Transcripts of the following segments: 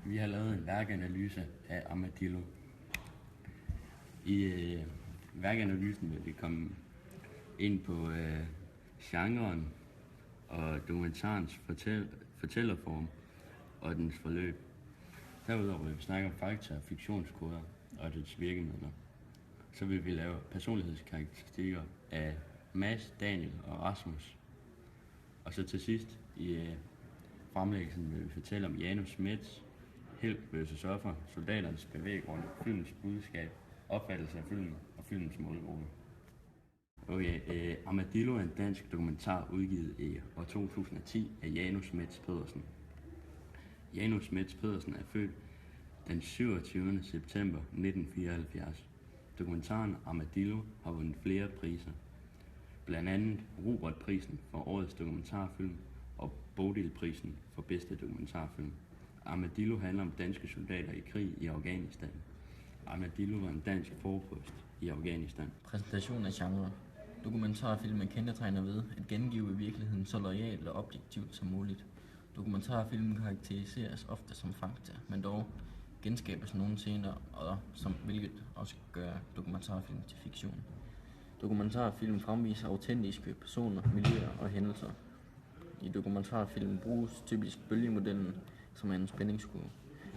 Vi har lavet en værkanalyse af Armadillo. I værkanalysen vil vi komme ind på genren og dokumentarens fortællerform og dens forløb. Derudover vil vi snakke om fakta og fiktionskoder og dets virkemidler. Så vil vi lave personlighedskarakteristikker af Mads, Daniel og Rasmus. Og så til sidst i fremlæggelsen vil vi fortælle om Janus Smiths helt vs. offer, soldaternes bevæggrund, filmens budskab, opfattelse af filmen og filmens målgruppe. Okay, Armadillo er en dansk dokumentar udgivet i år 2010 af Janus Smith Pedersen. Janus Smith Pedersen er født den 27. september 1974. Dokumentaren Armadillo har vundet flere priser, blandt andet Robert-prisen for årets dokumentarfilm og Bodil-prisen for bedste dokumentarfilm. Armadillo handler om danske soldater i krig i Afghanistan. Armadillo var en dansk forpost i Afghanistan. Præsentation af genre. Dokumentarfilm er kendetegnet ved at gengive virkeligheden så loyalt og objektivt som muligt. Dokumentarfilmen karakteriseres ofte som fakta, men dog genskabes nogle scener, hvilket også gør dokumentarfilm til fiktion. Dokumentarfilm fremviser autentiske personer, miljøer og hændelser. I dokumentarfilmen bruges typisk bølgemodellen, som er en spændingskurve.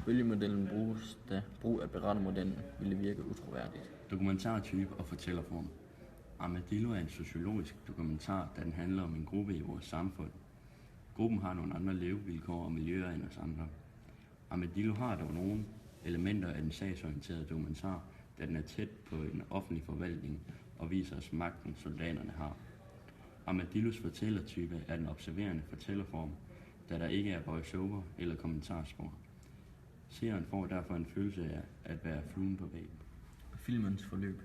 Bølgemodellen bruges, da brug af berettermodellen ville virke utroværdigt. Dokumentartype og fortællerform. Armadillo er en sociologisk dokumentar, da den handler om en gruppe i vores samfund. Gruppen har nogle andre levevilkår og miljøer end os andre. Armadillo har dog nogle elementer af den sagsorienterede dokumentar, da den er tæt på en offentlig forvaltning og viser os magten, soldaterne har. Armadillos fortællertype er den observerende fortællerform, da der ikke er voice-over eller kommentarspor. Seeren får derfor en følelse af at være fluen på væggen. Filmens forløb.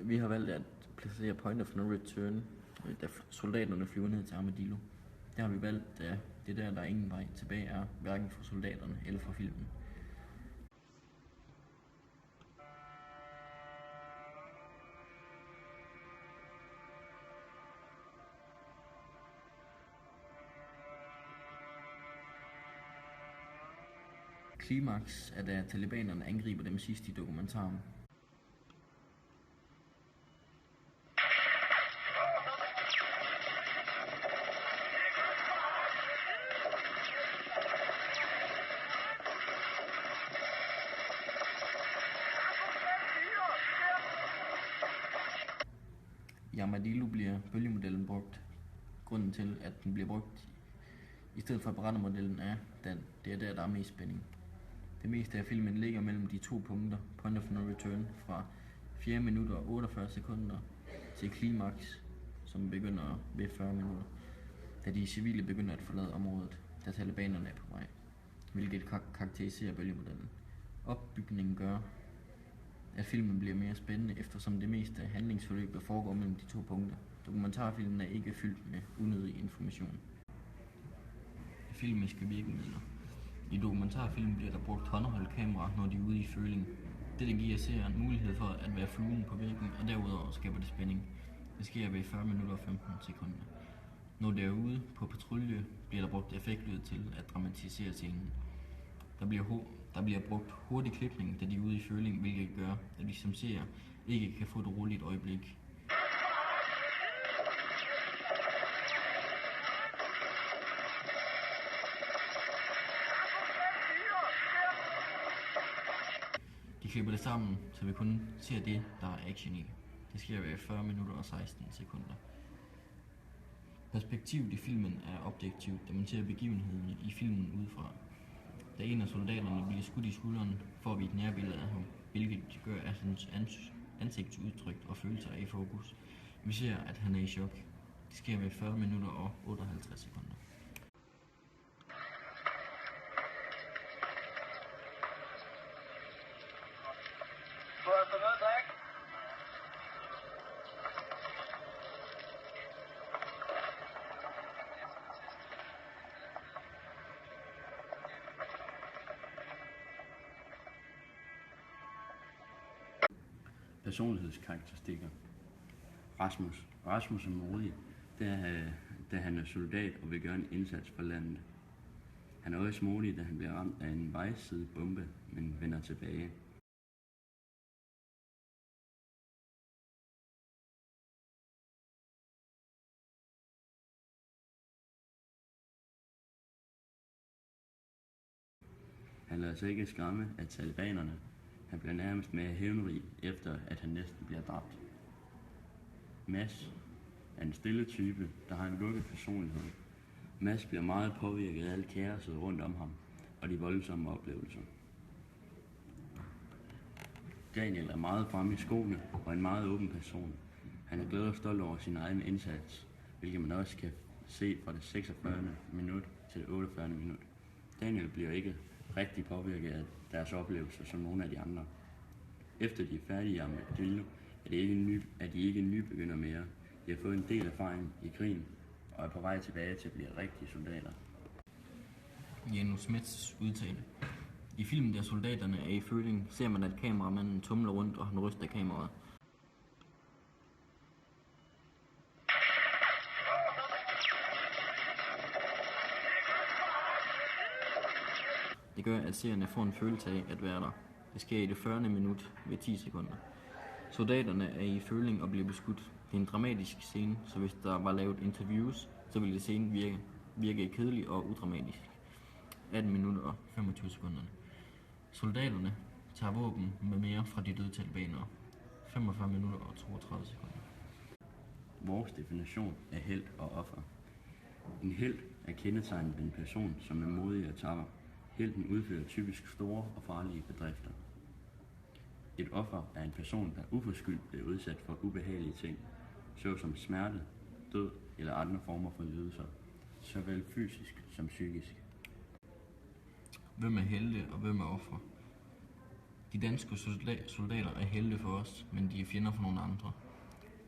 Vi har valgt at placere Point of No Return, da soldaterne flyver ned til Armadillo. Det har vi valgt, da det der ingen vej tilbage er, hverken for soldaterne eller for filmen. Klimaks er, da talibanerne angriber dem sidst i dokumentaren. I Armadillo bliver bølgemodellen brugt. Grunden til, at den bliver brugt i stedet for berettermodellen er, at det er der er mest spænding. Det meste af filmen ligger mellem de to punkter, Point of No Return fra 4 minutter og 48 sekunder til klimaks, som begynder ved 40 minutter, da de civile begynder at forlade området, da talibanerne er på vej, hvilket karakteriserer bølgemodellen. Opbygningen gør, at filmen bliver mere spændende, eftersom det meste af handlingsforløbet foregår mellem de to punkter. Dokumentarfilmen er ikke fyldt med unødig information. Filmiske virkemidler. I dokumentarfilm bliver der brugt håndholdt kamera, når de er ude i føling. Dette giver seeren mulighed for at være fluen på væggen, og derudover skaber det spænding. Det sker ved 40 minutter og 15 sekunder. Når det er ude på patrulje, bliver der brugt effektlyd til at dramatisere scenen. Der bliver brugt hurtig klipning, da de er ude i føling, hvilket gør, at vi som seere ikke kan få et roligt øjeblik. De klipper det sammen, så vi kun ser det, der er action i. Det sker ved 40 minutter og 16 sekunder. Perspektivet i filmen er objektivt, da man ser begivenheden i filmen udefra. Da en af soldaterne bliver skudt i skulderen, får vi et nærbillede af ham, hvilket gør, at hans ansigtsudtryk og følelser er i fokus. Vi ser, at han er i chok. Det sker ved 40 minutter og 58 sekunder. Personlighedskarakteristikker. Rasmus er modig, da han er soldat og vil gøre en indsats for landet. Han er også modig, da han bliver ramt af en vejsidebombe, men vender tilbage. Han lader sig ikke skræmme af talibanerne. Han bliver nærmest mere hævnrig, efter at han næsten bliver dræbt. Mads er en stille type, der har en lukket personlighed. Mads bliver meget påvirket af alt kaoset rundt om ham og de voldsomme oplevelser. Daniel er meget fremme i skoene og en meget åben person. Han er glad og stolt over sin egen indsats, hvilket man også kan se fra det 46. minut til det 48. minut. Daniel bliver ikke rigtig påvirket af deres oplevelser som nogle af de andre. Efter de er færdige i Armadillo, er de ikke nybegynder mere. De har fået en del erfaring i krigen og er på vej tilbage til at blive rigtige soldater. Janus Smets udtale. I filmen der soldaterne er i føling, ser man at kameramanden tumler rundt og han ryster kameraet. Det gør, at seerne får en følelse af at være der. Det sker i det 40. minut ved 10 sekunder. Soldaterne er i føling og bliver beskudt. Det er en dramatisk scene, så hvis der var lavet interviews, så ville det scene virke kedelig og udramatisk. 18 minutter og 25 sekunder. Soldaterne tager våben med mere fra de døde talibanere. 45 minutter og 32 sekunder. Vores definition af held og offer. En held er kendetegnet ved en person, som er modig og tapper. Helten udfører typisk store og farlige bedrifter. Et offer er en person, der uforskyldt bliver udsat for ubehagelige ting, såsom smerte, død eller andre former for lidelser, såvel fysisk som psykisk. Hvem er helte og hvem er ofre? De danske soldater er helte for os, men de er fjender for nogle andre.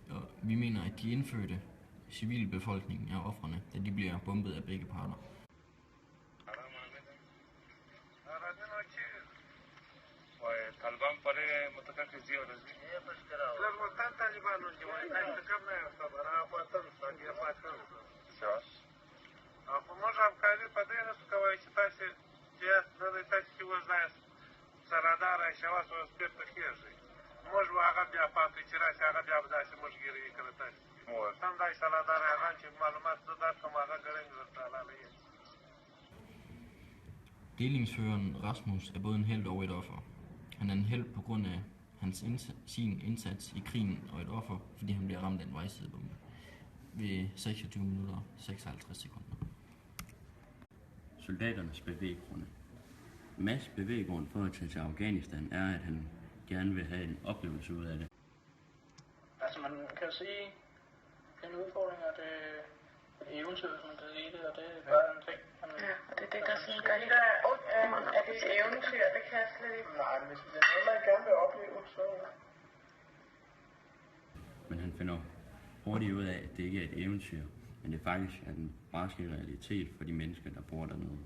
Og vi mener, at de indfødte civilbefolkningen er ofrene, da de bliver bombet af begge parter. طالبان برای متفق زیاد است. لازم طالبان رو کم نه است. برای خاطر ساگی فاتن. سیاس. اما можем کاری پدید است که وای چتاسی جهت نداری تاسی که وزناست. سرادار شواس و سپرت کیجی. можем آقا بیا پاکی چراسی آقا بیا بداسی مش گیری کرتاسی. تام دای سرادار آقا چی معلومات داد کم آقا گرین رساله. Delingsføreren Rasmus er både en helt og et offer. Han er en helt på grund af sin indsats i krigen og et offer, fordi han bliver ramt af en vejsidebombe ved 26 minutter og 56 sekunder. Soldaternes bevæggrunde. Mads' bevæggrund for at tage til Afghanistan er, at han gerne vil have en oplevelse ud af det. Altså man kan jo sige, den udfordring er det eventyr, som man kan sige det, og det er bare en ting. Ja, og det er det, der sådan gør helt ondt. Er det eventyr, det kan jeg slet ikke. Nej, men hvis det er noget, man gerne vil opleve, så... Men han finder hurtigt ud af, at det ikke er et eventyr, men det faktisk er den barske realitet for de mennesker, der bor dernede.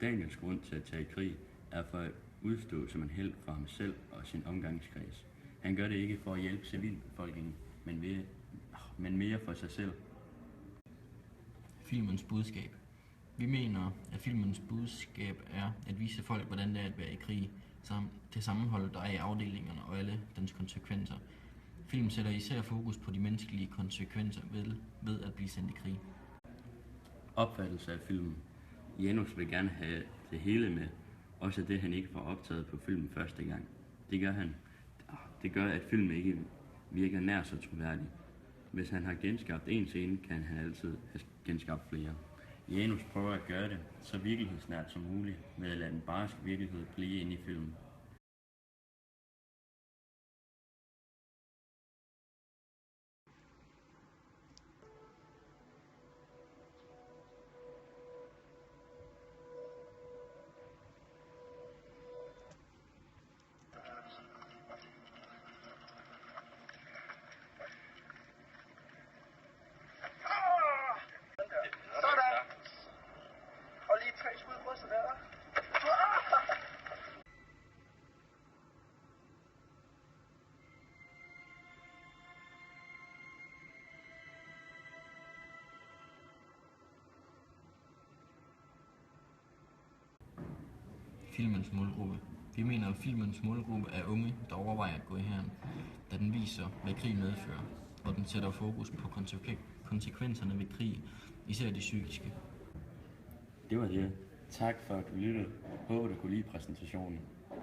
Daniels grund til at tage i krig er for at udstå som en helt for ham selv og sin omgangskreds. Han gør det ikke for at hjælpe civilbefolkningen, men mere for sig selv. Filmens budskab. Vi mener, at filmens budskab er at vise folk, hvordan det er at være i krig, samt det sammenhold, der er i afdelingerne og alle dens konsekvenser. Filmen sætter især fokus på de menneskelige konsekvenser ved at blive sendt i krig. Opfattelse af filmen. Janus vil gerne have det hele med, også det han ikke får optaget på filmen første gang. Det gør, at filmen ikke virker nær så troværdig. Hvis han har genskabt en scene, kan han altid have genskabt flere. Janus prøver at gøre det så virkelighedsnært som muligt, ved at lade den barske virkelighed blive inde i filmen. filmens målgruppe. Vi mener, at filmens målgruppe er unge, der overvejer at gå i hæren, da den viser, hvad krig medfører, og den sætter fokus på konsekvenserne ved krig, især de psykiske. Det var det. Tak for at du lyttede. Håber du kunne lide præsentationen.